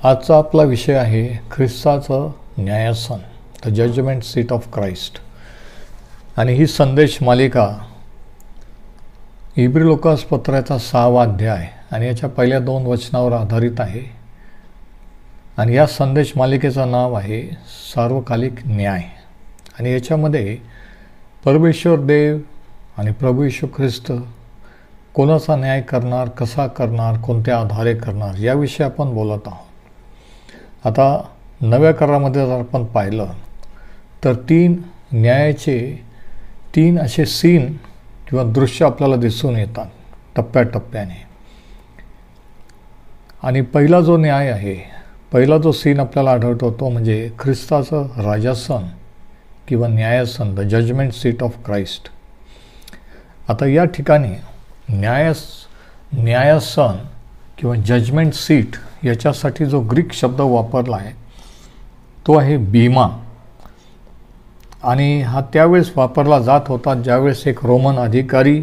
आजचा आपला विषय आहे ख्रिस्ताचं न्यायासन, the judgement seat of Christ. आणि ही संदेश मालिका इब्री लोकास पत्राचा 6वा अध्याय आणि याच्या पहिल्या 2 वचनावर आधारित आहे. आणि या संदेश मालिकेचं नाव आहे सार्वकालिक न्याय. आणि याच्यामध्ये परमेश्वर देव आणि प्रभू येशू ख्रिस्त कोणाचा न्याय करणार, कसा करणार, कोणत्या आधारे करणार याविषयी आपण बोलत आहोत. आता नव्या करारामध्ये जर आपण पाहिलं तर 3 न्यायाचे 3 असे सीन किंवा दृश्य आपल्याला दिसून येतात टप्प्याटप्प्याने. आणि पहिला जो न्याय आहे, पहिला जो सीन आपल्याला आढळतो तो म्हणजे ख्रिस्ताचं राजासन किंवा न्यायासन, the judgement seat of Christ. आता या ठिकाणी न्यायासन किंवा जजमेंट सीट याच्यासाठी जो ग्रीक शब्द वापरला आहे तो आहे बीमा. आणि हा त्यावेळेस वापरला जात होता ज्यावेळेस एक रोमन अधिकारी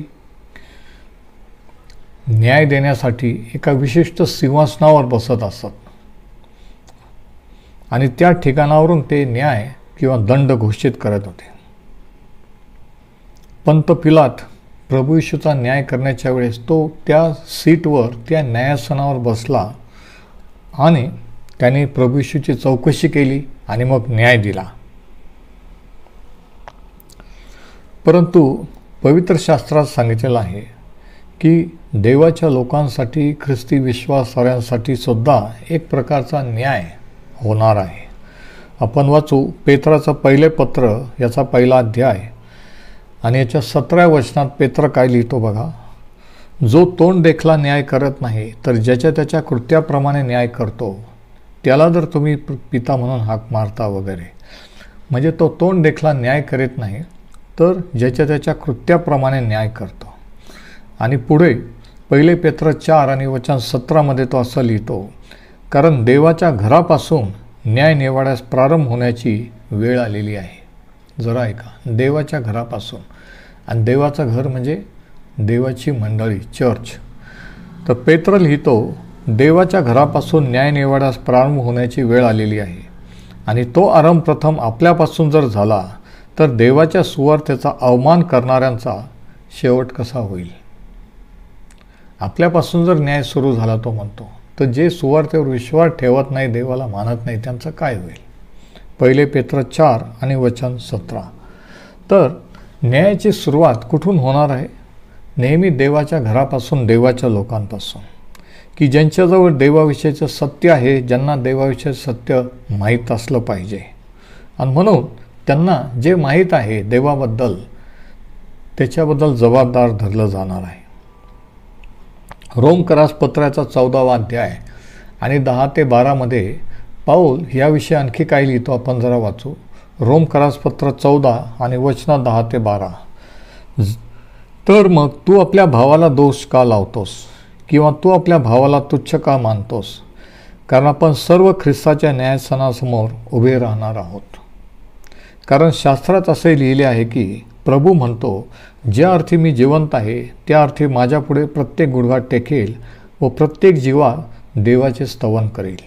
न्याय देण्यासाठी एका विशिष्ट सिंहासनावर बसत असत आणि त्या ठिकाणावरून ते न्याय किंवा दंड घोषित करत होते. पंत पिलात प्रभू येशूचा न्याय करण्याच्या वेळेस तो त्या सीटवर, त्या न्यायासनावर बसला आणि त्याने प्रभू येशूची चौकशी केली आणि मग न्याय दिला. परंतु पवित्र शास्त्रात सांगितलेलं आहे की देवाच्या लोकांसाठी, ख्रिस्ती विश्वासाऱ्यांसाठी सुद्धा एक प्रकारचा न्याय होणार आहे. आपण वाचू पेत्राचं पहिले पत्र याचा पहिला अध्याय आणि याच्या 17व्या वचनात पेत्र काय लिहितो बघा. जो तोंड देखला न्याय करत नाही तर ज्याच्या त्याच्या कृत्याप्रमाणे न्याय करतो त्याला जर तुम्ही पिता म्हणून हाक मारता वगैरे, म्हणजे तो तोंड देखला न्याय करीत नाही तर ज्याच्या त्याच्या कृत्याप्रमाणे न्याय करतो. आणि पुढे पहिले पेत्र 4 आणि वचन 17 तो असं लिहितो, कारण देवाच्या घरापासून न्याय निवाड्यास प्रारंभ होण्याची वेळ आलेली आहे. जरा ऐका, देवाच्या घरापासून. आणि देवाचं घर म्हणजे देवाची मंडळी, चर्च. तर पेत्र लिहितो, देवाच्या घरापासून न्याय निवाड्यास प्रारंभ होण्याची वेळ आलेली आहे. आणि तो आरंभ प्रथम आपल्यापासून जर झाला तर देवाच्या सुवार्तेचा अवमान करणाऱ्यांचा शेवट कसा होईल. आपल्यापासून जर न्याय सुरू झाला तो म्हणतो, तर जे सुवार्तेवर विश्वास ठेवत नाही, देवाला मानत नाही, त्यांचं काय होईल. पहिले पेत्र 4 आणि वचन 17. तर न्यायाची सुरुवात कुठून होणार आहे? नेहमी देवाच्या घरापासून, देवाच्या लोकांपासून, की ज्यांच्याजवळ देवाविषयीचं सत्य आहे, ज्यांना देवाविषयी सत्य माहीत असलं पाहिजे. आणि म्हणून त्यांना जे माहीत आहे देवाबद्दल त्याच्याबद्दल जबाबदार धरलं जाणार आहे. रोमकरास पत्राचा 14वा अध्याय आणि 10 ते 12 पाऊल याविषयी आणखी काय लिहितो आपण जरा वाचू. रोमकरास पत्र 14 आणि वचन 10 ते 12. तर मग तू आपल्या भावाला दोष का लावतोस किंवा तू आपल्या भावाला तुच्छ का मानतोस? कारण आपण सर्व ख्रिस्ताच्या न्यायासनासमोर उभे राहणार आहोत. कारण शास्त्रात असे लिहिले आहे की प्रभू म्हणतो, ज्या अर्थी मी जिवंत आहे त्या अर्थी माझ्यापुढे प्रत्येक गुडघा टेकेल व प्रत्येक जीवा देवाचे स्तवन करेल.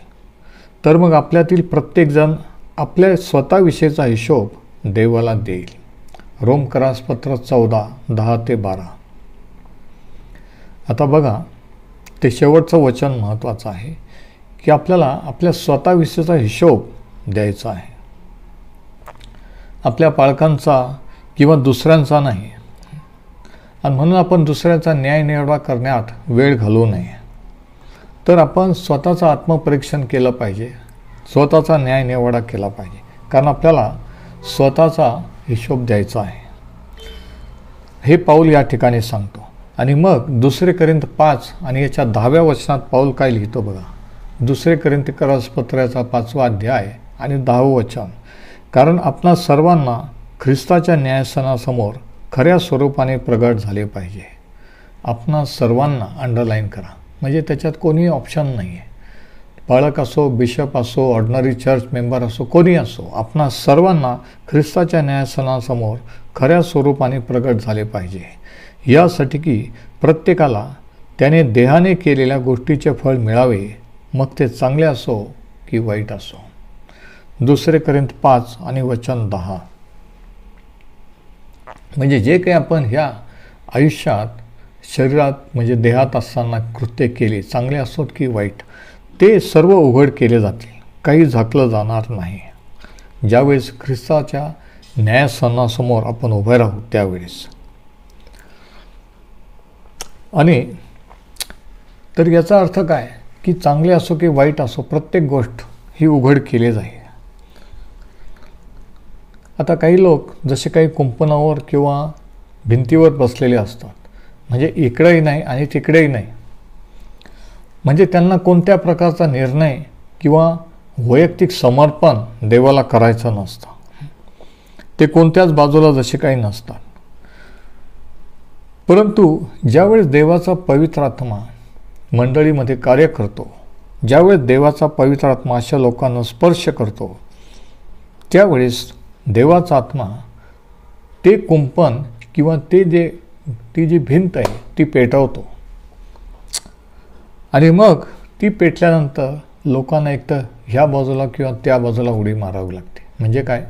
तर मग आपल्यातील प्रत्येकजण आपल्या स्वतःविषयीचा हिशोब देवाला देईल. रोमकरास पत्र 14, 10 ते 12. आता बघा, ते शेवटचं वचन महत्त्वाचं आहे की आपल्याला आपल्या स्वतःविषयीचा हिशोब द्यायचा आहे. आपल्या पालकांचा किंवा दुसऱ्यांचा नाही. आणि म्हणून आपण दुसऱ्याचा न्यायनिवाडा करण्यात वेळ घालवू नये. तर आपण स्वतःचं आत्मपरीक्षण केलं पाहिजे, स्वतःचा न्यायनिवाडा केला पाहिजे, कारण आपल्याला स्वतःचा हिशोब द्यायचा आहे. हे पाऊल या ठिकाणी सांगतो. आणि मग 2 कोरिंथ 5 आणि याच्या 10व्या वचनात पाऊल काय लिहितो बघा. 2 कोरिंथीकरास पत्राचा 5वा अध्याय आणि 10वं वचन. कारण आपणा सर्वांना ख्रिस्ताच्या न्यायासनासमोर खऱ्या स्वरूपाने प्रगट झाले पाहिजे. आपणा सर्वांना अंडरलाईन करा, म्हणजे त्याच्यात कोणीही ऑप्शन नाही आहे. पाळक असो, बिशप असो, ऑर्डिनरी चर्च मेंबर असो, कोणी असो, आपणा सर्वांना ख्रिस्ताच्या न्यायासनासमोर खऱ्या स्वरूपाने प्रगट झाले पाहिजे. यासाठी की प्रत्येकाला त्याने देहाने केलेल्या गोष्टीचे फळ मिळावे, मग ते चांगले असो की वाईट असो. 2 कोरिंथ 5 आणि वचन 10. म्हणजे जे काही आपण ह्या आयुष्यात शरीरात म्हणजे देहात असताना कृत्य केले, चांगले असोत की वाईट, ते सर्व उघड केले जातील, काही झाकलं जाणार नाही. ज्यावेळेस ख्रिस्ताच्या न्यायासनासमोर आपण उभे राहू त्यावेळेस. आणि तर याचा अर्थ काय की चांगले असो की वाईट असो, प्रत्येक गोष्ट ही उघड केली जाईल. आता काही लोक जसे काही कुंपणावर किंवा भिंतीवर बसलेले असतात, म्हणजे इकडेही नाही आणि तिकडेही नाही, म्हणजे त्यांना कोणत्या प्रकारचा निर्णय किंवा वैयक्तिक समर्पण देवाला करायचं नसतं. ते कोणत्याच बाजूला जसे काही नसतात. परंतु ज्यावेळेस देवाचा पवित्र आत्मा मंडळीमध्ये कार्य करतो, ज्यावेळेस देवाचा पवित्र आत्मा अशा लोकांना स्पर्श करतो, त्यावेळेस देवाचा आत्मा ते कुंपण किंवा ती जी भिंत आहे ती पेटवतो. आणि मग ती पेटल्यानंतर लोकांना एकतर ह्या बाजूला किंवा त्या बाजूला उडी मारावी लागते. म्हणजे काय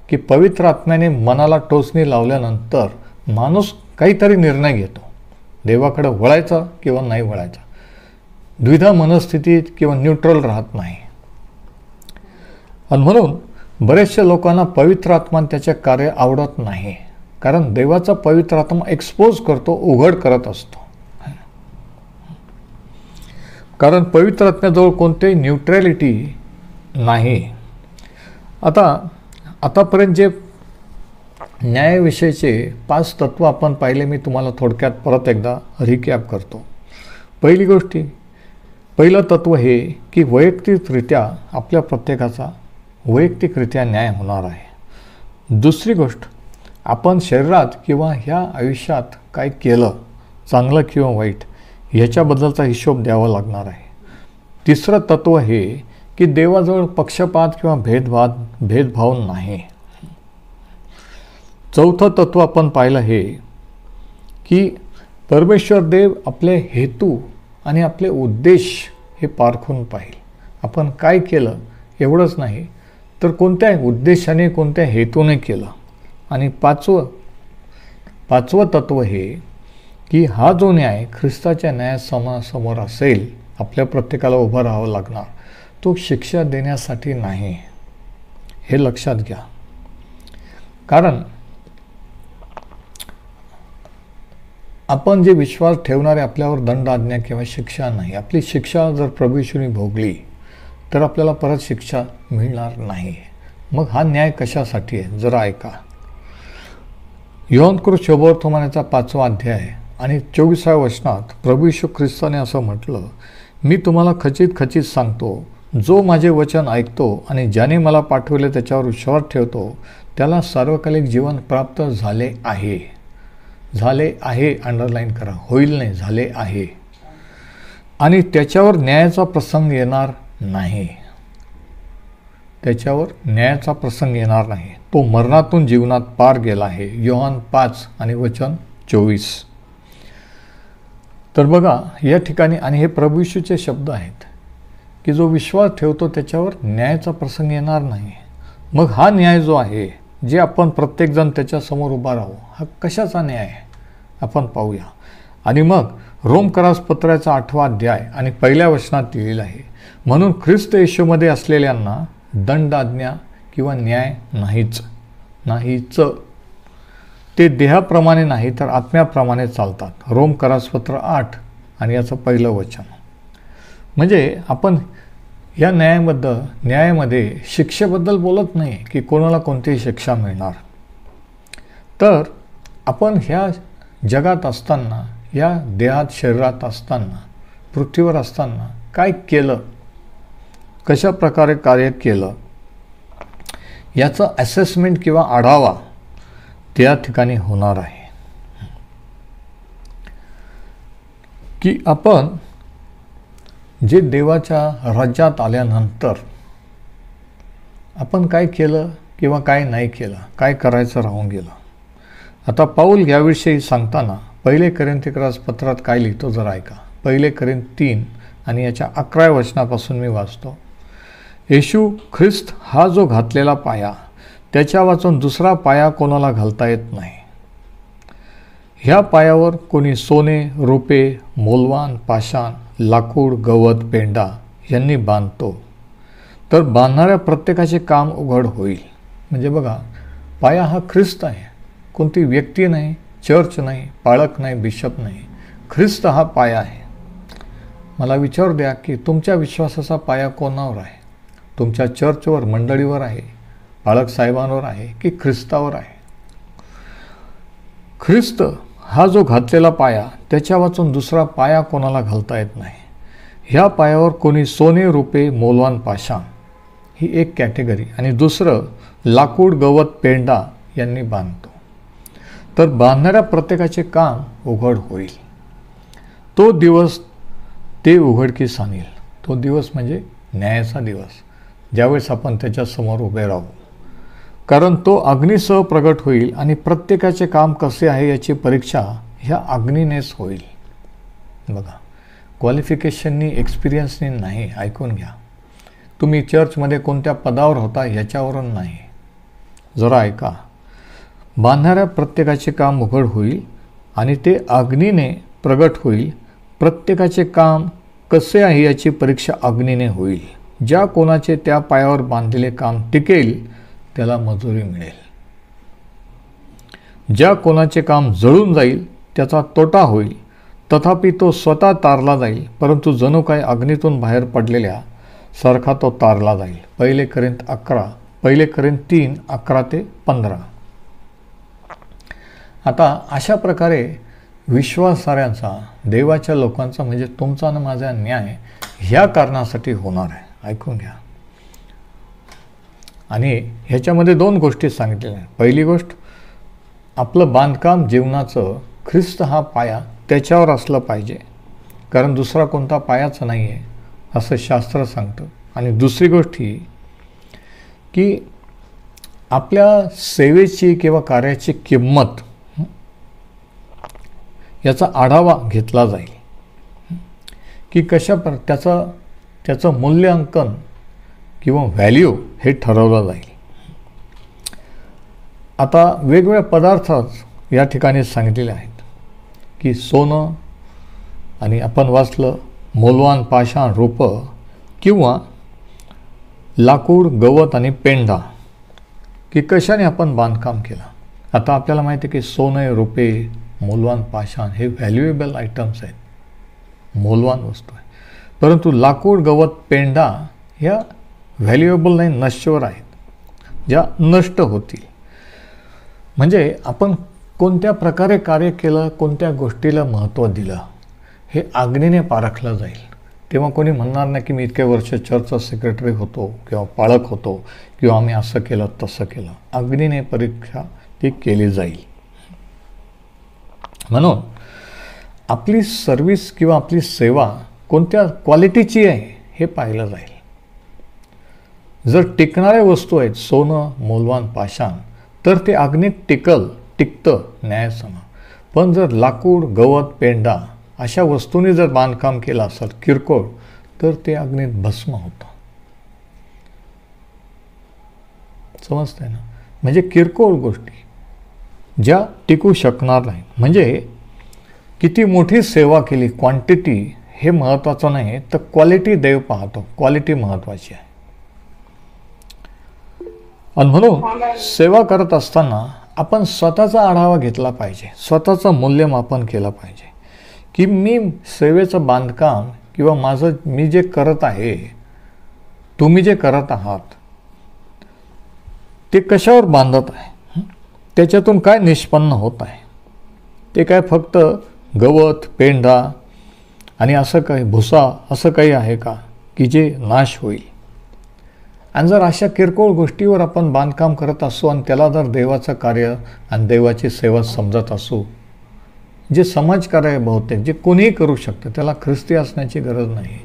की पवित्र आत्म्याने मनाला टोचणी लावल्यानंतर माणूस काहीतरी निर्णय घेतो, देवाकडे वळायचा किंवा नाही वळायचा, द्विधा मनस्थितीत किंवा न्यूट्रल राहत नाही. आणि म्हणून बरेचशा लोकांना पवित्र आत्मा त्याचे कार्य आवडत नाही, कारण देवाचा पवित्र आत्मा एक्सपोज करतो, उघड करत असतो. कारण पवित्र आत्म्याजवळ कोणतेही न्यूट्रॅलिटी नाही. आतापर्यंत जे न्यायाविषयीचे 5 तत्व आपण पाहिले, मी तुम्हाला थोडक्यात परत एकदा रिकॅप करतो. पहिलं तत्व हे की वैयक्तिकरित्या आपल्या प्रत्येकाचा वैयक्तिकरित्या न्याय होणार आहे. दुसरी गोष्ट, आपण शरीरात किंवा ह्या आयुष्यात काय केलं, चांगलं किंवा वाईट, ह्याच्याबद्दलचा हिशोब द्यावा लागणार आहे. तिसरं तत्व हे की देवाजवळ पक्षपात किंवा भेदभाव नाही. चौथं तत्व आपण पाहिलं हे की परमेश्वर देव आपले हेतू आणि आपले उद्देश हे पारखून पाहिल. आपण काय केलं एवढंच नाही, तर कोणत्या उद्देशाने, कोणत्या हेतूने केलं. आणि पाचवं तत्व हे की हा जो न्याय ख्रिस्ताच्या न्यायासमोर असेल, आपल्या प्रत्येकाला उभं राहावं लागणार, तो शिक्षा देण्यासाठी नाही, हे लक्षात घ्या. कारण आपण जे विश्वास ठेवणारे आपल्यावर दंड आज्ञा किंवा शिक्षा नाही. आपली शिक्षा जर प्रभू येशूने भोगली तर आपल्याला परत शिक्षा मिळणार नाही. मग हा न्याय कशासाठी आहे जरा ऐका. योहानकृत शुभवर्तमानाचा 5वा अध्याय आणि 24व्या वचनात प्रभू येशू ख्रिस्ताने असं म्हटलं, मी तुम्हाला खचित सांगतो, जो माझे वचन ऐकतो आणि ज्याने मला पाठवले त्याच्यावर विश्वास ठेवतो त्याला सार्वकालिक जीवन प्राप्त झाले आहे. झाले आहे, अंडरलाईन करा, होईल नाही, झाले आहे. आणि त्याच्यावर न्यायाचा प्रसंग येणार नाही. त्याच्यावर न्यायाचा प्रसंग येणार नाही. तो मरणातून जीवनात पार गेला आहे. योहान 5 आणि वचन 24. तर बघा या ठिकाणी, आणि हे प्रभू येशूचे शब्द आहेत की जो विश्वास ठेवतो त्याच्यावर न्यायाचा प्रसंग येणार नाही. मग हा न्याय जो आहे, जे आपण प्रत्येकजण त्याच्यासमोर उभा राहू, हा कशाचा न्याय आहे आपण पाहूया. आणि मग रोमकरास पत्राचा 8वा अध्याय आणि 1ल्या वचनात लिहिलेलं आहे, म्हणून ख्रिस्त येशूमध्ये असलेल्यांना दंड आज्ञा किंवा न्याय नाहीच. ते देहाप्रमाणे नाही तर आत्म्याप्रमाणे चालतात. रोमकरास पत्र 8 आणि याचं 1लं वचन. म्हणजे आपण या न्यायामध्ये शिक्षेबद्दल बोलत नाही की कोणाला कोणतीही शिक्षा मिळणार. तर आपण ह्या जगात असताना, या देहात शरीरात असताना, पृथ्वीवर असताना काय केलं, कशा प्रकारे कार्य केलं, याचं असेसमेंट किंवा आढावा त्या ठिकाणी होणार आहे. की आपण जे देवाच्या राज्यात आल्यानंतर आपण काय केलं किंवा काय नाही केलं, काय करायचं राहून गेलं. आता पाऊल याविषयी सांगताना 1 कोरिंथिकरास पत्रात काय लिहितो जरा ऐका. 1 कोरिंथ 3 आणि याच्या 11व्या वचनापासून मी वाचतो. येशू ख्रिस्त हा जो घातलेला पाया, त्याच्या वाचून दुसरा पाया कोणाला घालता येत नाही. ह्या पायावर कोणी सोने, रुपे, मौल्यवान पाषाण, लाकूड, गवत, पेंडा यांनी बांधतो, तर बांधणाऱ्या प्रत्येकाचे काम उघड होईल. म्हणजे बघा, पाया हा ख्रिस्त आहे, कोणती व्यक्ती नाही, चर्च नाही, पाळक नाही, बिशप नाही. ख्रिस्त हा पाया आहे. मला विचारू द्या की तुमच्या विश्वासाचा पाया कोणावर आहे? तुमच्या चर्चवर, मंडळीवर आहे, पाळक साहेबांवर आहे की ख्रिस्तावर आहे? ख्रिस्त हा जो घातलेला पाया, त्याच्या वाचून दुसरा पाया कोणाला घालता येत नाही. ह्या पायावर कोणी सोने, रुपे, मौल्यवान पाषाण ही एक कॅटेगरी, आणि दुसरं लाकूड, गवत, पेंडा यांनी बांधतो, तर बांधणाऱ्या प्रत्येकाचे काम उघड होईल. तो दिवस ते उघडकीस आणील. तो दिवस म्हणजे न्यायाचा दिवस, ज्यावेळेस आपण त्याच्यासमोर उभे राहू. कारण तो अग्नीसह प्रगट होईल आणि प्रत्येकाचे काम कसे आहे याची परीक्षा ह्या अग्नीनेच होईल. बघा, क्वालिफिकेशननी, एक्सपिरियन्सनी नाही. ऐकून घ्या, तुम्ही चर्चमध्ये कोणत्या पदावर होता ह्याच्यावरून नाही. जरा ऐका. बांधणाऱ्या प्रत्येकाचे काम उघड होईल आणि ते अग्नीने प्रगट होईल. प्रत्येकाचे काम कसे आहे याची परीक्षा अग्नीने होईल. ज्या कोणाचे त्या पायावर बांधलेले काम टिकेल त्याला मजुरी मिळेल. ज्या कोणाचे काम जळून जाईल त्याचा तोटा होईल. तथापि तो स्वतः तारला जाईल, परंतु जणू काही अग्नीतून बाहेर पडलेल्या सारखा तो तारला जाईल. पहिले करिंथ 3:11-15. आता अशा प्रकारे विश्वासाऱ्यांचा, देवाच्या लोकांचा म्हणजे तुमचा आणि माझा न्याय ह्या कारणासाठी होणार आहे. ऐकून घ्या. आणि ह्याच्यामध्ये 2 गोष्टी सांगितलेल्या आहेत. पहिली गोष्ट, आपलं बांधकाम जीवनाचं ख्रिस्त हा पाया त्याच्यावर असलं पाहिजे, कारण दुसरा कोणता पायाच नाही आहे असं शास्त्र सांगतं. आणि दुसरी गोष्ट ही की आपल्या सेवेची किंवा कार्याची किंमत याचा आढावा घेतला जाईल की त्याचं मूल्यांकन किंवा व्हॅल्यू हे ठरवलं जाईल. आता वेगवेगळ्या पदार्थच या ठिकाणी सांगितलेले आहेत की सोनं, आणि आपण वाचलं मौल्यवान पाषाण, रूपं किंवा लाकूड, गवत आणि पेंढा, की कशाने आपण बांधकाम केलं. आता आपल्याला माहिती आहे की सोने, रुपे, मौल्यवान पाषाण हे व्हॅल्युएबल आयटम्स आहेत, मौल्यवान वस्तू आहे. परंतु लाकूड, गवत, पेंढा ह्या व्हॅल्युएबल नाही, नश्वर आहेत, ज्या नष्ट होतील. म्हणजे आपण कोणत्या प्रकारे कार्य केलं, कोणत्या गोष्टीला महत्त्व दिलं हे अग्नीने पारखलं जाईल. तेव्हा कोणी म्हणणार नाही की मी इतके वर्ष चर्चचा सेक्रेटरी होतो किंवा पाळक होतो किंवा आम्ही असं केलं तसं केलं. अग्नीने परीक्षा ती केली जाईल. म्हणून आपली सर्व्हिस किंवा आपली सेवा कोणत्या क्वालिटीची आहे हे पाहिलं जाईल. जर टिकणाऱ्या वस्तू आहेत, सोनं, मौल्यवान पाषाण, तर ते अग्नीत टिकतं न्यायासमोर. पण जर लाकूड, गवत, पेंडा अशा वस्तूंनी जर बांधकाम केलं असेल किरकोळ, तर ते अग्नीत भस्म होतं. समजतंय ना? म्हणजे किरकोळ गोष्टी ज्या टिकू शकणार नाही. म्हणजे किती मोठी सेवा केली, क्वांटिटी हे महत्त्वाचं नाही, तर क्वालिटी देव पाहतो. क्वालिटी महत्त्वाची आहे. आणि म्हणून सेवा करत असताना आपण स्वतःचा आढावा घेतला पाहिजे, स्वतःचं मूल्यमापन केलं पाहिजे की मी सेवेचं बांधकाम किंवा मी जे करत आहे, तुम्ही जे करत आहात ते कशावर बांधत आहे, त्याच्यातून काय निष्पन्न होत आहे. ते काय फक्त गवत, पेंढा आणि असं काही भुसा असं काही आहे का की जे नाश होईल. आणि जर अशा किरकोळ गोष्टीवर आपण बांधकाम करत असू आणि त्याला जर देवाचं कार्य आणि देवाची सेवा समजत असू, जे समाजकार्य आहे बहुतेक जे कोणीही करू शकतं, त्याला ख्रिस्ती असण्याची गरज नाही,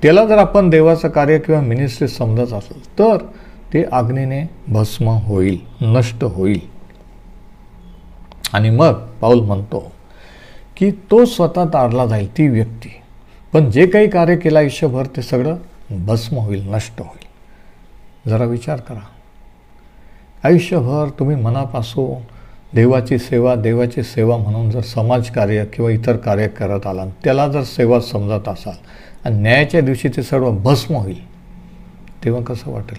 त्याला जर आपण देवाचं कार्य किंवा मिनिस्ट्री समजत असेल तर ते अग्नीने भस्म होईल, नष्ट होईल. आणि मग पाऊल म्हणतो की तो स्वतः तारला जाईल, ती व्यक्ती. पण जे काही कार्य केलं आयुष्यभर ते सगळं भस्म होईल, नष्ट होईल. जरा विचार करा. आयुष्यभर तुम्ही मनापासून देवाची सेवा म्हणून जर समाजकार्य किंवा इतर कार्य करत आला, त्याला जर सेवा समजत असाल आणि न्यायाच्या दिवशी ते सर्व भस्म होईल, तेव्हा कसं वाटेल?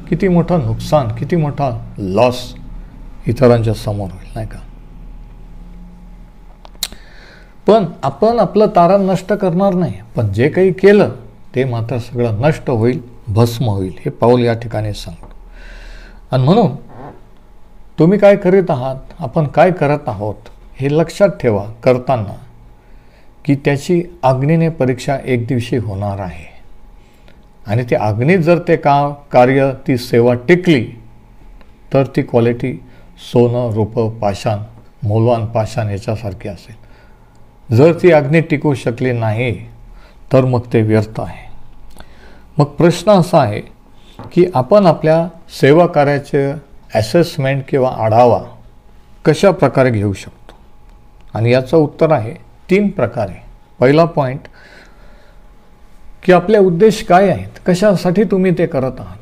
किती मोठं नुकसान, किती मोठा लॉस इतरांच्या समोर होईल, नाही का? पण आपण आपलं तारण नष्ट करणार नाही, पण जे काही केलं ते मात्र सगळं नष्ट होईल, भस्म होईल, हे पाऊल या ठिकाणी सांगतो. आणि म्हणून तुम्ही काय करीत आहात, आपण काय करत आहोत हे लक्षात ठेवा करताना, की त्याची अग्नीने परीक्षा एक दिवशी होणार आहे. आणि ते अग्नीत जर ते कार्य, ती सेवा टिकली तर ती क्वालिटी सोनं, रूपं, पाषाण, मौल्यवान पाषाण याच्यासारखी असेल. जर ती अग्नी टिकू शकली नाही तर मग ते व्यर्थ आहे. मग प्रश्न असा आहे की आपण आपल्या सेवा कार्याचे ॲसेसमेंट किंवा आढावा कशा प्रकारे घेऊ शकतो? आणि याचं उत्तर आहे 3 प्रकारे. पहिला पॉईंट, की आपले उद्देश काय आहेत, कशासाठी तुम्ही ते करत आहात?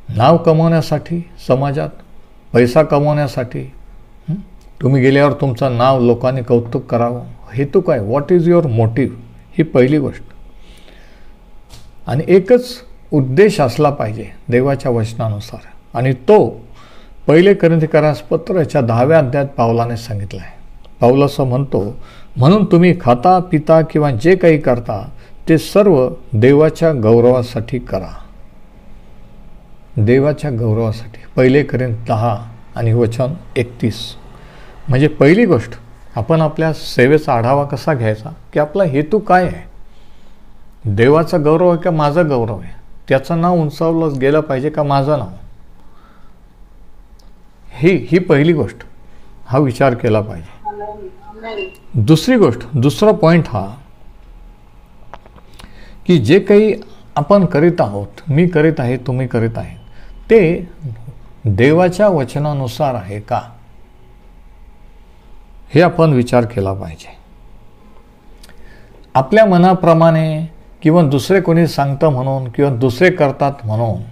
नाव कमवण्यासाठी समाजात, पैसा कमवण्यासाठी, तुम्ही गेल्यावर तुमचं नाव लोकांनी कौतुक करावं, हेतू काय? What is your motive? ही पहिली गोष्ट. आणि एकच उद्देश असला पाहिजे देवाच्या वचनानुसार, आणि तो 1 कोरिंथीकरास पत्राच्या 10व्या अध्यायात पावलाने सांगितला आहे. पाऊल असं म्हणतो, म्हणून तुम्ही खाता पिता किंवा जे काही करता ते सर्व देवाच्या गौरवासाठी करा. देवाच्या गौरवासाठी. 1 कोरिंथ 10 आणि वचन 31. म्हणजे पहिली गोष्ट, आपण आपल्या सेवेचा आढावा कसा घ्यायचा, की आपला हेतू काय आहे? देवाचा गौरव आहे का माझा गौरव आहे? त्याचं नाव उंचावलं गेलं पाहिजे का माझं नाव? ही पहिली गोष्ट, हा विचार केला पाहिजे. दुसरी गोष्ट, दुसरा पॉईंट हा, की जे काही आपण करीत आहोत, मी करीत आहे, तुम्ही करीत आहे, ते देवाच्या वचनानुसार आहे का, हे आपण विचार केला पाहिजे. आपल्या मनाप्रमाणे किंवा दुसरे कोणी सांगतं म्हणून किंवा दुसरे करतात म्हणून,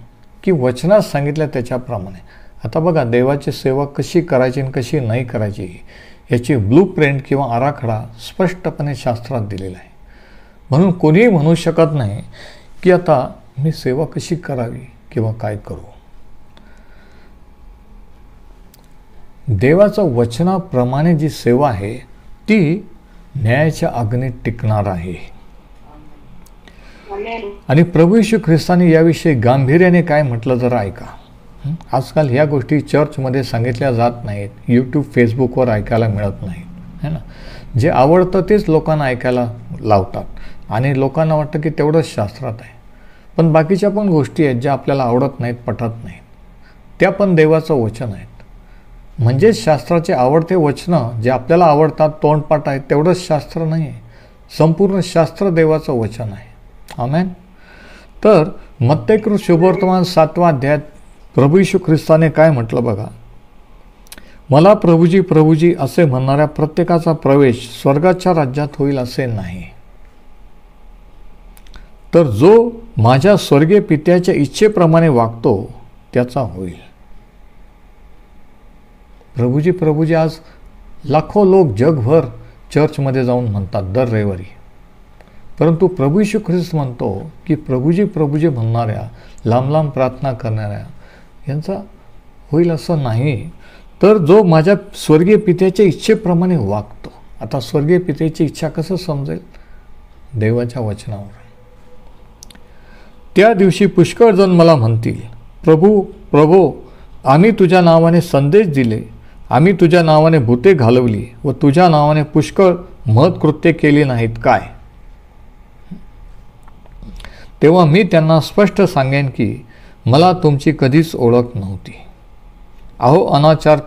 की वचनात सांगितलं त्याच्याप्रमाणे. आता बघा, देवाची सेवा कशी करायची आणि कशी नाही करायची याची ब्लूप्रिंट किंवा आराखडा स्पष्टपणे शास्त्रात दिलेला आहे. म्हणून कोणीही म्हणू शकत नाही की आता मी सेवा कशी करावी किंवा काय करू. देवाचं वचनाप्रमाणे जी सेवा आहे ती न्यायाच्या अग्नीत टिकणार आहे. आणि प्रभू येशू ख्रिस्ताने याविषयी गांभीर्याने काय म्हटलं जरा ऐका. आजकाल ह्या गोष्टी चर्चमध्ये सांगितल्या जात नाहीत, यूट्यूब फेसबुकवर ऐकायला मिळत नाहीत, है ना. जे आवडतं तेच लोकांना ऐकायला लावतात आणि लोकांना वाटतं की तेवढंच शास्त्रात आहे. पण बाकीच्या पण गोष्टी आहेत ज्या आपल्याला आवडत नाहीत, पटत नाहीत, त्या पण देवाचं वचन आहेत. म्हणजेच शास्त्राचे आवडते वचनं जे आपल्याला आवडतात, तोंडपाठ आहेत, तेवढंच शास्त्र नाही आहे. संपूर्ण शास्त्र देवाचं वचन आहे. आमेन. तर मत्तेकृत शुभवर्तमान 7व्या अध्यायात प्रभू येशू ख्रिस्ताने काय म्हटलं बघा. मला प्रभुजी प्रभुजी असे म्हणणाऱ्या प्रत्येकाचा प्रवेश स्वर्गाच्या राज्यात होईल असे नाही, तर जो माझ्या स्वर्गीय पित्याच्या इच्छेप्रमाणे वागतो त्याचा होईल. प्रभुजी प्रभुजी आज लाखो लोक जगभर चर्चमध्ये जाऊन म्हणतात दर रविवारी, परंतु प्रभू येशू ख्रिस्त म्हणतो की प्रभुजी प्रभुजी म्हणणाऱ्या, लांब लांब प्रार्थना करणाऱ्या यांचा होईल असं नाही, तर जो माझ्या स्वर्गीय पित्याच्या इच्छेप्रमाणे वागतो. आता स्वर्गीय पित्याची इच्छा कसं समजेल? देवाच्या वचनावर. त्या दिवशी पुष्कळ जण मला म्हणतील, प्रभू प्रभू, आम्ही तुझ्या नावाने संदेश दिले, आम्ही तुझ्या नावाने भूते घालवली व तुझ्या नावाने पुष्कळ महत्कृत्ये केली नाहीत काय? तेव्हा मी त्यांना स्पष्ट सांगेन की मला तुमची कधीच ओळख नव्हती. अहो अनाचार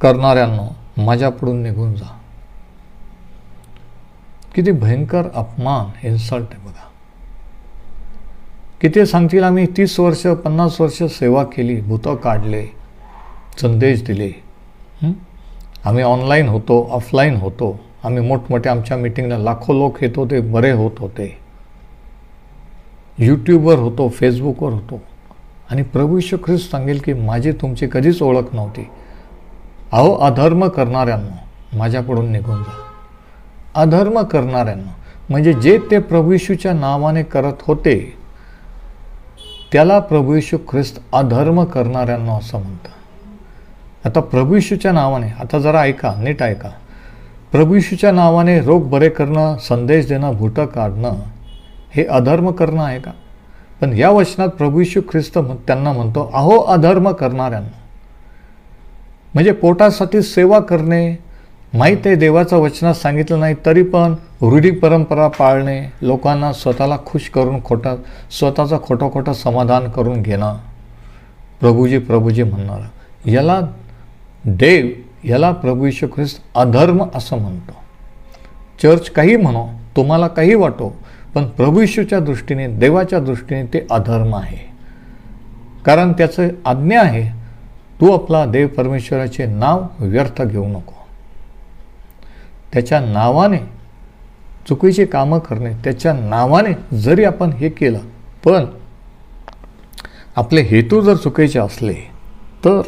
करणाऱ्यांनो, माझ्यापुढून निघून जा. किती भयंकर अपमान, इन्सल्ट आहे बघा. किती सांगतील आम्ही 30 वर्ष 50 वर्ष सेवा केली, भूतं काढले, संदेश दिले, आम्ही ऑनलाईन होतो, ऑफलाईन होतो, आम्ही मोठमोठ्या आमच्या मीटिंगला लाखो लोक येत होते, बरे होत होते. यूट्यूबवर होतो, फेसबुकवर होतो आणि प्रभू येशू ख्रिस्त सांगेल की माझी तुमची कधीच ओळख नव्हती. अहो अधर्म करणाऱ्यांना माझ्याकडून निघून जा. अधर्म करणाऱ्यांना म्हणजे जे ते प्रभू येशूच्या नावाने करत होते त्याला प्रभू येशू ख्रिस्त अधर्म करणाऱ्यांना असं म्हणतात. आता प्रभू येशूच्या नावाने, आता जरा ऐका, नीट ऐका, प्रभू येशूच्या नावाने रोग बरे करणं, संदेश देणं, भूतं काढणं हे अधर्म करणं आहे का? पण या वचनात प्रभू येशू ख्रिस्त त्यांना म्हणतो अहो अधर्म करणाऱ्यांना. म्हणजे पोटासाठी सेवा करणे, माहीत आहे देवाचं वचनात सांगितलं नाही तरी पण रूढी परंपरा पाळणे, लोकांना स्वतःला खुश करून स्वतःचं खोटं समाधान करून घेणं, प्रभूजी म्हणणारं, याला प्रभू येशू ख्रिस्त अधर्म असं म्हणतो. चर्च काही म्हणो, तुम्हाला काही वाटो, पण प्रभू येशूच्या दृष्टीने, देवाच्या दृष्टीने ते अधर्म आहे. कारण त्याचं आज्ञा आहे, तू आपला देव परमेश्वराचे नाव व्यर्थ घेऊ नको. त्याच्या नावाने चुकीची कामं करणे, त्याच्या नावाने जरी आपण हे केलं पण आपले हेतू जर चुकीचे असले तर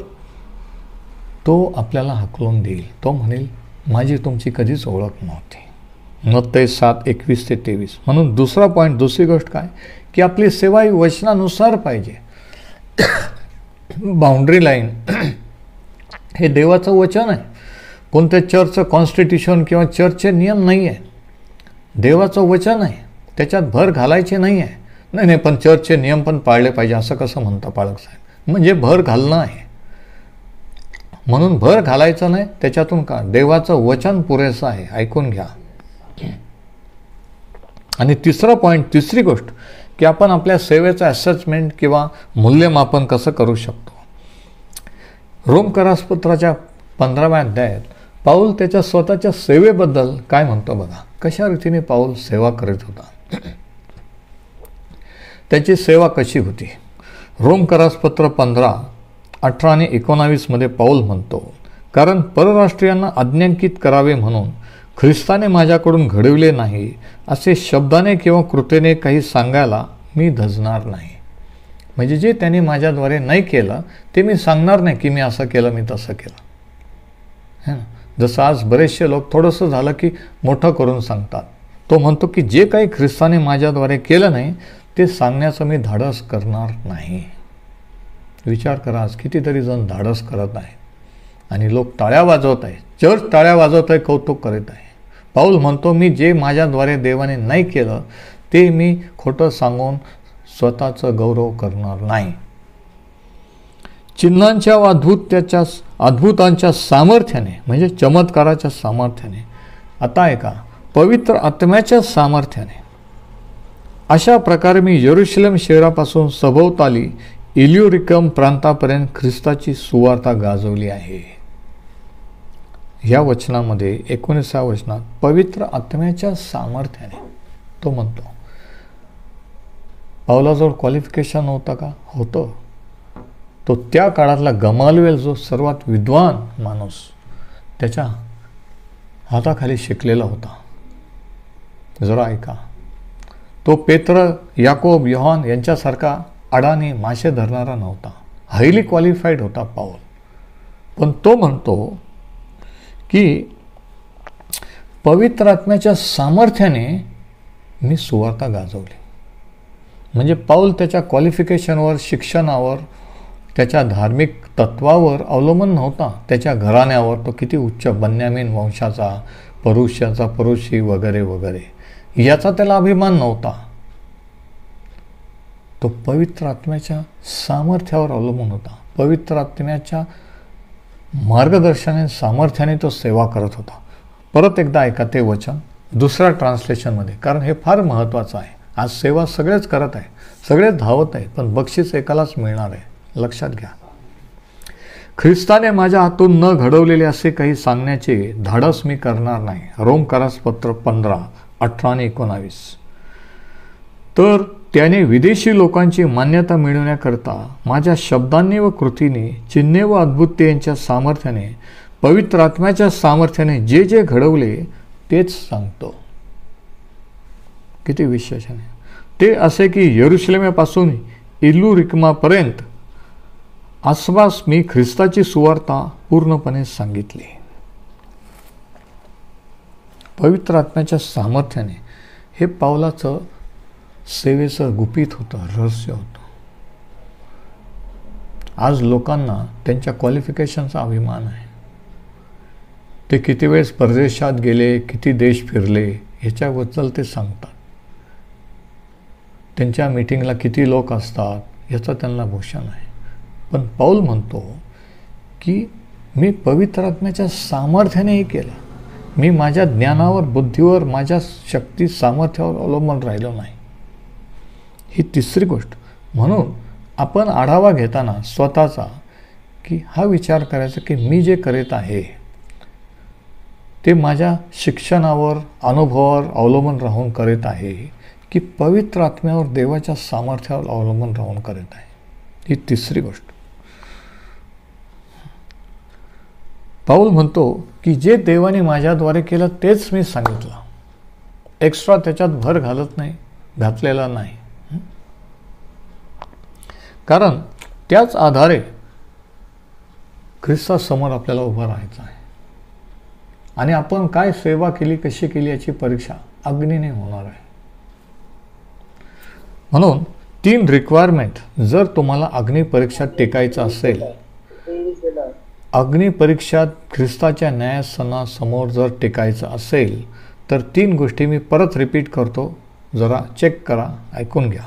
तो आपल्याला हाकलून देईल. तो म्हणेल माझी तुमची कधीच ओळख नव्हती. मत्ती 7:21-23. म्हणून दुसरा पॉईंट, दुसरी गोष्ट काय की आपली सेवा ही वचनानुसार पाहिजे. बाउंड्री लाईन हे देवाचं वचन आहे. कोणत्या चर्चचं कॉन्स्टिट्यूशन किंवा चर्चचे नियम नाही आहे, देवाचं वचन आहे. त्याच्यात भर घालायचे नाही आहे. नाही पण चर्चचे नियम पण पाळले पाहिजे असं कसं म्हणता पाळक साहेब? म्हणजे भर घालणं आहे. म्हणून भर घालायचं नाही त्याच्यातून का? देवाचं वचन पुरेसं आहे. ऐकून घ्या. आणि तिसरा पॉईंट, तिसरी गोष्ट की आपण आपल्या सेवेचं असेसमेंट किंवा मूल्यमापन कसं करू शकतो. रोमकरासपत्राच्या 15व्या अध्यायात पाऊल त्याच्या स्वतःच्या सेवेबद्दल काय म्हणतो बघा. कशा रीतीने पाऊल सेवा करत होता, त्याची सेवा कशी होती. रोमकरासपत्र 15:18 आणि 19 मध्ये पाऊल म्हणतो, कारण परराष्ट्रीयांना आज्ञांकित करावे म्हणून ख्रिस्ताने माझ्याकडून घडविले नाही असे शब्दाने किंवा कृतीने काही सांगायला मी धजणार नाही. म्हणजे जे त्यांनी माझ्याद्वारे नाही केलं ते मी सांगणार नाही की मी असं केलं, मी तसं केलं. है ना? जसं आज बरेचसे लोक थोडंसं झालं की मोठं करून सांगतात. तो म्हणतो की जे काही ख्रिस्ताने माझ्याद्वारे केलं नाही ते सांगण्याचं मी धाडस करणार नाही. विचार करा, आज कितीतरी जण धाडस करत आहे आणि लोक टाळ्या वाजवत आहे, चर्च टाळ्या वाजवत आहे, कौतुक करीत आहे. पाऊल म्हणतो मी जे माझ्याद्वारे देवाने नाही केलं ते मी खोटं सांगून स्वतःचं गौरव करणार नाही. चिन्हांच्या व अद्भुतांच्या सामर्थ्याने, म्हणजे चमत्काराच्या सामर्थ्याने, आता ऐका, पवित्र आत्म्याच्या सामर्थ्याने अशा प्रकारे मी यरूशलेम शहरापासून सभोवताली इल्युरिकम प्रांतापर्यंत ख्रिस्ताची सुवार्ता गाजवली आहे. या वचनामध्ये 19व्या वचनात पवित्र आत्म्याच्या सामर्थ्याने तो म्हणतो. पावलाजवळ क्वालिफिकेशन नव्हतं का? होतं. तो त्या काळातला गमालवेल जो सर्वात विद्वान माणूस त्याच्या हाताखाली शिकलेला होता. जरा ऐका, तो पेत्र, याकोब, योहान यांच्यासारखा अडाणी मासे धरणारा नव्हता. हायली क्वालिफाईड होता पाऊल. पण तो म्हणतो की पवित्र आत्म्याच्या सामर्थ्याने मी सुवार्ता गाजवली. म्हणजे पाऊल त्याच्या क्वालिफिकेशनवर, शिक्षणावर, त्याच्या धार्मिक तत्वावर अवलंबून नव्हता. त्याच्या घराण्यावर, तो किती उच्च बन्यामीन वंशाचा, परुषी वगैरे वगैरे, याचा त्याला अभिमान नव्हता. तो पवित्र आत्म्याच्या सामर्थ्यावर अवलंबून होता. पवित्र आत्म्याच्या मार्गदर्शनाने, सामर्थ्याने तो सेवा करत होता. परत एकदा ऐका ते वचन दुसऱ्या ट्रान्सलेशनमध्ये, कारण हे फार महत्त्वाचं आहे. आज सेवा सगळेच करत आहे, सगळेच धावत आहे, पण बक्षीस एकालाच मिळणार आहे. लक्षात घ्या. ख्रिस्ताने माझ्या हातून न घडवलेले असे काही सांगण्याचे धाडस मी करणार नाही. रोमकरासपत्र 15:18 आणि 19. तर त्याने विदेशी लोकांची मान्यता मिळवण्याकरता माझ्या शब्दांनी व कृतीने, चिन्हे व अद्भुते यांच्या सामर्थ्याने, पवित्र आत्म्याच्या सामर्थ्याने जे जे घडवले तेच सांगतो. किती विशेष आहे. ते असे की यरुशलेमापासून इल्लुरिकमापर्यंत आसपास मी ख्रिस्ताची सुवार्ता पूर्णपणे सांगितली. पवित्र आत्म्याच्या सामर्थ्याने हे पावलाचं सेवेचं गुपित होतं, रहस्य होतं. आज लोकांना त्यांच्या क्वालिफिकेशनचा अभिमान आहे. ते किती वेळेस परदेशात गेले, किती देश फिरले ह्याच्याबद्दल ते सांगतात. त्यांच्या मीटिंगला किती लोक असतात याचं त्यांना भूषण आहे. पण पाऊल म्हणतो की मी पवित्र आत्म्याच्या सामर्थ्याने हे केलं. मी माझ्या ज्ञानावर, बुद्धीवर, माझ्या शक्ती सामर्थ्यावर अवलंबून राहिलो नाही. ही तिसरी गोष्ट. म्हणून आपण आढावा घेताना स्वतःचा की हा विचार करायचा की मी जे करीत आहे ते माझ्या शिक्षणावर, अनुभवावर अवलंबून राहून करीत आहे की पवित्र आत्म्यावर, देवाच्या सामर्थ्यावर अवलंबून राहून करीत आहे. ही तिसरी गोष्ट. पाऊल म्हणतो की जे देवाने माझ्याद्वारे केलं तेच मी सांगितलं. एक्स्ट्रा त्याच्यात भर घातलेला नाही. कारण त्याच आधारे ख्रिस्तासमोर आपल्याला उभं राहायचं आहे. आणि आपण काय सेवा केली, कशी केली याची परीक्षा अग्नीने होणार आहे. म्हणून 3 रिक्वायरमेंट जर तुम्हाला अग्निपरीक्षात टेकायचं असेल, अग्निपरीक्षात ख्रिस्ताच्या न्यायासनासमोर जर टेकायचं असेल तर 3 गोष्टी मी परत रिपीट करतो, जरा चेक करा, ऐकून घ्या.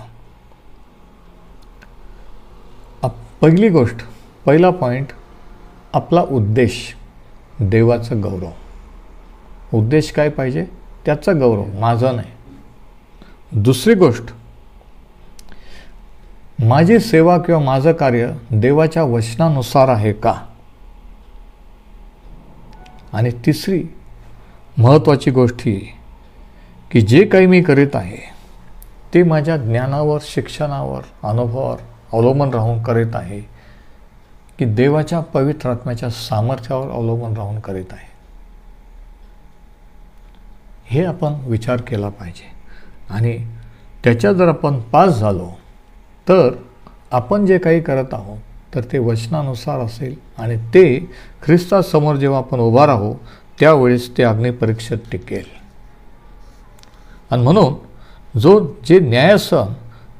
पहिली गोष्ट, पहिला पॉईंट, आपला उद्देश देवाचा गौरव. उद्देश काय पाहिजे? त्याचा गौरव, माझा नाही. दुसरी गोष्ट, माझी सेवा किंवा माझं कार्य देवाच्या वचनानुसार आहे का? आणि तिसरी महत्त्वाची गोष्ट ही की जे काही मी करीत आहे ते माझ्या ज्ञानावर, शिक्षणावर, अनुभवावर अवलंबून राहून करीत आहे की देवाच्या पवित्र आत्म्याच्या सामर्थ्यावर अवलंबून राहून करीत आहे. हे आपण विचार केला पाहिजे. आणि त्याच्यात जर आपण पास झालो तर आपण जे काही करत आहोत तर ते वचनानुसार असेल आणि ते ख्रिस्तासमोर जेव्हा आपण उभा राहू त्यावेळेस ते अग्निपरीक्षेत टिकेल. आणि म्हणून जे न्यायासन,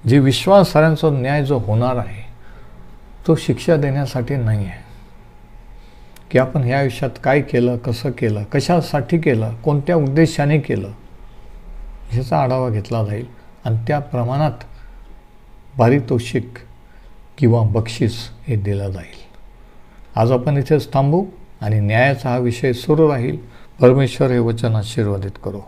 जे विश्वासार्हांचा न्याय जो होणार आहे तो शिक्षा देण्यासाठी नाही आहे की आपण ह्या आयुष्यात काय केलं, कसं केलं, कशासाठी केलं, कोणत्या उद्देशाने केलं ह्याचा आढावा घेतला जाईल आणि त्या प्रमाणात पारितोषिक किंवा बक्षीस हे दिलं जाईल. आज आपण इथेच थांबू आणि न्यायाचा हा विषय सुरू राहील. परमेश्वर हे वचन आशीर्वादित करो.